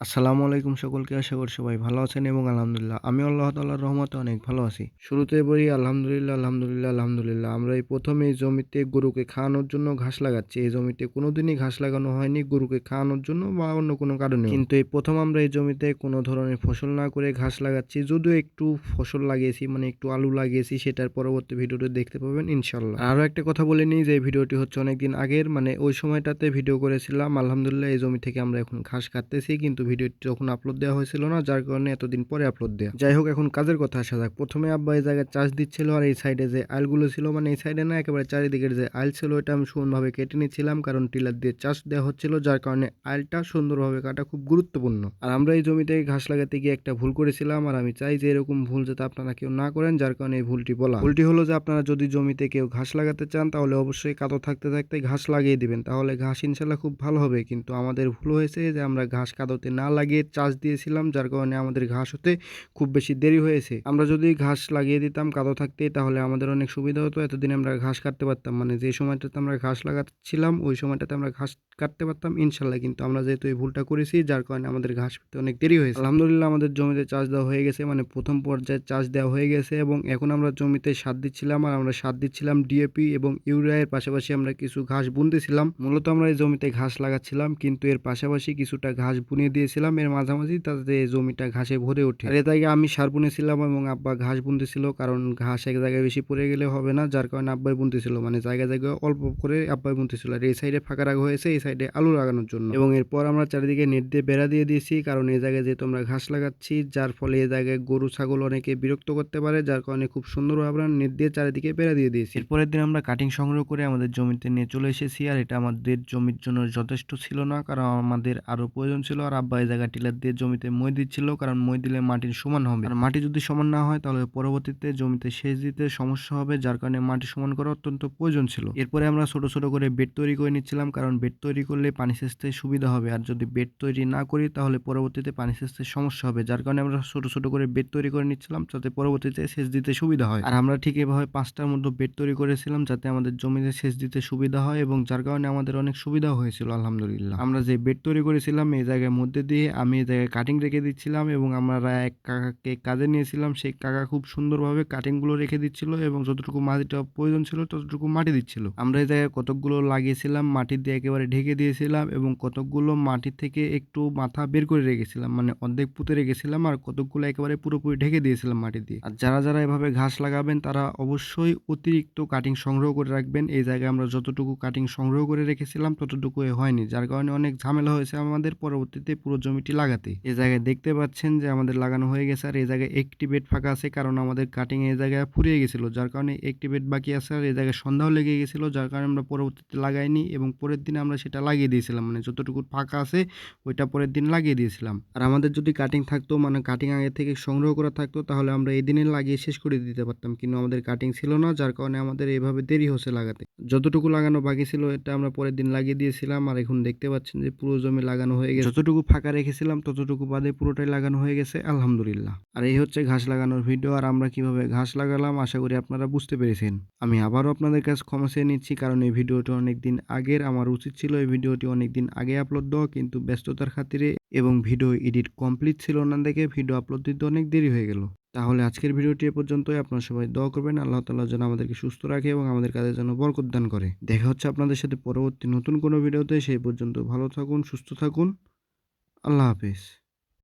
আসসালামু আলাইকুম সকলকে। আশা করি সবাই ভালো আছেন এবং আলহামদুলিল্লাহ আমি আল্লাহ তাআলার রহমতে অনেক ভালো আছি। শুরুতেই বলি আলহামদুলিল্লাহ, আলহামদুলিল্লাহ, আলহামদুলিল্লাহ। আমরা এই ১ম এই জমিতে গরুকে খাওয়ানোর জন্য ঘাস লাগাচ্ছি। এই জমিতে কোনোদিনই ঘাস লাগানো হয়নি গরুকে খাওয়ানোর জন্য বা অন্য কোনো কারণেও। কিন্তু এই ১ম আমরা এই জমিতে কোনো ধরনের ফসল না করে ঘাস লাগাচ্ছি। যদিও একটু ফসল লাগিয়েছি, মানে একটু আলু লাগিয়েছি, সেটার পরবর্তী ভিডিওতে দেখতে পাবেন ইনশাআল্লাহ। আরও একটা কথা বলে নিই যে এই ভিডিওটি হচ্ছে অনেকদিন আগের, মানে ওই সময়টাতে ভিডিও করেছিলাম। আলহামদুলিল্লাহ এই জমি থেকে আমরা এখন ঘাস কাটতেছি, কিন্তু ভিডিওটি যখন আপলোড দেওয়া হয়েছিল না, যার কারণে এতদিন পরে আপলোড দেওয়া। যাই হোক, এখন কাজের কথা আসা যাক। প্রথমে আব্বা এই জায়গায় চাষ দিচ্ছিল, আর এই সাইডে যে আইলগুলো ছিল, মানে এই সাইডে না, একেবারে চারিদিকের যে আইল ছিল ওটা আমি সুন্দরভাবে কেটে নিচ্ছিলাম, কারণ টিলার দিয়ে চাষ দেওয়া হচ্ছিল, যার কারণে আইলটা সুন্দরভাবে কাটা খুব গুরুত্বপূর্ণ। আর আমরা এই জমিতে ঘাস লাগাতে গিয়ে একটা ভুল করেছিলাম, আর আমি চাই যে এরকম ভুল যাতে আপনারা কেউ না করেন, যার কারণে এই ভুলটি বলা। ভুলটি হলো যে আপনারা যদি জমিতে কেউ ঘাস লাগাতে চান তাহলে অবশ্যই কাদো থাকতে থাকতে ঘাস লাগিয়ে দিবেন, তাহলে ঘাস ইনশাল্লাহ খুব ভালো হবে। কিন্তু আমাদের ভুল হয়েছে যে আমরা ঘাস কাদোতে না লাগিয়ে চাষ দিয়েছিলাম, যার কারণে আমাদের ঘাস হতে খুব বেশি দেরি হয়েছে। আমরা যদি ঘাস লাগিয়ে দিতাম কাদো থাকতে, তাহলে আমাদের অনেক সুবিধা হতো। এতদিন আমরা ঘাস কাটতে পারতাম, মানে যে সময়টাতে আমরা ঘাস লাগাচ্ছিলাম ওই সময়টাতে আমরা ঘাস কাটতে পারতাম ইনশাল্লাহ। কিন্তু আমরা যেহেতু এই ভুলটা করেছি, যার কারণে আমাদের ঘাস পেতে অনেক দেরি হয়েছে। আলহামদুলিল্লাহ আমাদের জমিতে চাষ দেওয়া হয়ে গেছে, মানে প্রথম পর্যায়ে চাষ দেওয়া হয়ে গেছে, এবং এখন আমরা জমিতে সার দিচ্ছিলাম। আর আমরা সার দিচ্ছিলাম ডিএপি এবং ইউরিয়ার পাশাপাশি আমরা কিছু ঘাস বুনতেছিলাম। মূলত আমরা এই জমিতে ঘাস লাগাচ্ছিলাম, কিন্তু এর পাশাপাশি কিছুটা ঘাস বুনিয়ে দিয়েছিলাম এর মাঝামাঝি, তাতে জমিটা ঘাসে ভরে ওঠে। আর এর আগে আমি সার বুনেছিলাম এবং আব্বা ঘাস বুনতেছিল, কারণ ঘাস এক জায়গায় বেশি পড়ে গেলে হবে না, যার কারণে আব্বাই বুনতেছিল, মানে জায়গায় জায়গায় অল্প করে আব্বাই বুনতেছিল। আর এই সাইডে ফাঁকা রাখা হয়েছে এই সাইডে আলু লাগানোর জন্য। এবং এরপর আমরা চারিদিকে নেট দিয়ে বেড়া দিয়ে দিয়েছি, কারণ এই জায়গায় যেহেতু আমরা ঘাস লাগাচ্ছি, যার ফলে এই জায়গায় গরু ছাগল অনেকে বিরক্ত করতে পারে, যার কারণে খুব সুন্দরভাবে আমরা নেট দিয়ে চারিদিকে বেড়া দিয়ে দিয়েছি। এরপরের দিন আমরা কাটিং সংগ্রহ করে আমাদের জমিতে নিয়ে চলে এসেছি। আর এটা আমাদের জমির জন্য যথেষ্ট ছিল না, কারণ আমাদের আরো প্রয়োজন ছিল। আর আব্বা এই জায়গায় টিলার দিয়ে জমিতে মই দিচ্ছিল, কারণ মই দিলে মাটির সমান হবে। আর মাটি যদি সমান না হয় তাহলে পরবর্তীতে জমিতে সেচ দিতে সমস্যা হবে, যার কারণে মাটি সমান করা অত্যন্ত প্রয়োজন ছিল। এরপরে আমরা ছোট ছোট করে বেড তৈরি করে নিচ্ছিলাম, কারণ বেড তৈরি করলে পানি সেচতে সুবিধা হবে। আর যদি বেড তৈরি না করি তাহলে পরবর্তীতে পানি সেচতে সমস্যা হবে, যার কারণে আমরা ছোট ছোট করে বেড তৈরি করে নিচ্ছিলাম, যাতে পরবর্তীতে সেচ দিতে সুবিধা হয়। আর আমরা ঠিক এভাবে 5টার মধ্যে বেড তৈরি করেছিলাম, যাতে আমাদের জমিতে সেচ দিতে সুবিধা হয়, এবং যার কারণে আমাদের অনেক সুবিধা হয়েছিল আলহামদুলিল্লাহ। আমরা যে বেড তৈরি করেছিলাম এই জায়গার মধ্যে দিয়ে আমি এই জায়গায় কাটিং রেখে দিচ্ছিলাম, এবং আমরা এক কাকাকে কাজে নিয়েছিলাম। সেই কাকা খুব সুন্দরভাবে কাটিংগুলো রেখে দিচ্ছিল, এবং যতটুকু মাটিটা প্রয়োজন ছিল ততটুকু মাটি দিচ্ছিল। আমরা এই জায়গায় কতকগুলো লাগিয়েছিলাম, মাটি দিয়ে একেবারে ঢেকে দিয়েছিলাম, এবং কতকগুলো মাটি থেকে একটু মাথা বের করে রেখেছিলাম, মানে অর্ধেক পুঁতে রেখেছিলাম, আর কতকগুলো একেবারে পুরোপুরি ঢেকে দিয়েছিলাম মাটি দিয়ে। আর যারা যারা এভাবে ঘাস লাগাবেন তারা অবশ্যই অতিরিক্ত কাটিং সংগ্রহ করে রাখবেন। এই জায়গায় আমরা যতটুকু কাটিং সংগ্রহ করে রেখেছিলাম ততটুকু হয়নি, যার কারণে অনেক ঝামেলা হয়েছে আমাদের পরবর্তীতে পুরো জমিটি লাগাতে। এই জায়গায় দেখতে পাচ্ছেন যে আমাদের লাগানো হয়ে গেছে, আর এই জায়গায় একটি বেড ফাঁকা আছে, কারণ আমাদের কাটিং এই জায়গায় ফুরিয়ে গেছিল, যার কারণে একটি বেড বাকি আছে। আর এই জায়গায় সন্ধ্যাও লেগে গেছিল, যার কারণে আমরা পরবর্তীতে লাগাইনি, এবং পরের দিনে আমরা সেটা লাগিয়ে দিয়েছিলাম, মানে যতটুকু ফাঁকা আছে ওইটা পরের দিন লাগিয়ে দিয়েছিলাম। আর আমাদের যদি কাটিং থাকতো, মানে কাটিং আগে থেকে সংগ্রহ করা থাকতো, তাহলে আমরা এই দিনে লাগিয়ে শেষ করে দিতে পারতাম, কিন্তু আমাদের কাটিং ছিল না, যার কারণে আমাদের এইভাবে দেরি হচ্ছে লাগাতে। যতটুকু লাগানো বাকি ছিল এটা আমরা পরের দিন লাগিয়ে দিয়েছিলাম। আর এখন দেখতে পাচ্ছেন যে পুরো জমি লাগানো হয়ে গেছে, যতটুকু ফাঁকা রেখেছিলাম ততটুকু বাদে পুরোটাই লাগানো হয়ে গেছে আলহামদুলিল্লাহ। আর এই হচ্ছে ঘাস লাগানোর ভিডিও, আর আমরা কিভাবে ঘাস লাগালাম আশা করি আপনারা বুঝতে পেরেছেন। আমি আবারও আপনাদের কাছে ক্ষমা চেয়ে নিচ্ছি, কারণ এই ভিডিওটি অনেক দিন আগের। আমার উচিত ছিল এই ভিডিওটি অনেক দিন আগে আপলোড দেওয়া, কিন্তু ব্যস্ততার খাতিরে এবং ভিডিও এডিট কমপ্লিট ছিল না দেখে ভিডিও আপলোড দিতে অনেক দেরি হয়ে গেল। তাহলে আজকের ভিডিওটি এ পর্যন্তই। আপনারা সবাই দোয়া করবেন আল্লাহ তাআলা যেন আমাদেরকে সুস্থ রাখে এবং আমাদের কাজের জন্য বরকত দান করে। দেখা হচ্ছে আপনাদের সাথে পরবর্তী নতুন কোনো ভিডিওতে। সেই পর্যন্ত ভালো থাকুন, সুস্থ থাকুন। আল্লাহ হাফেজ।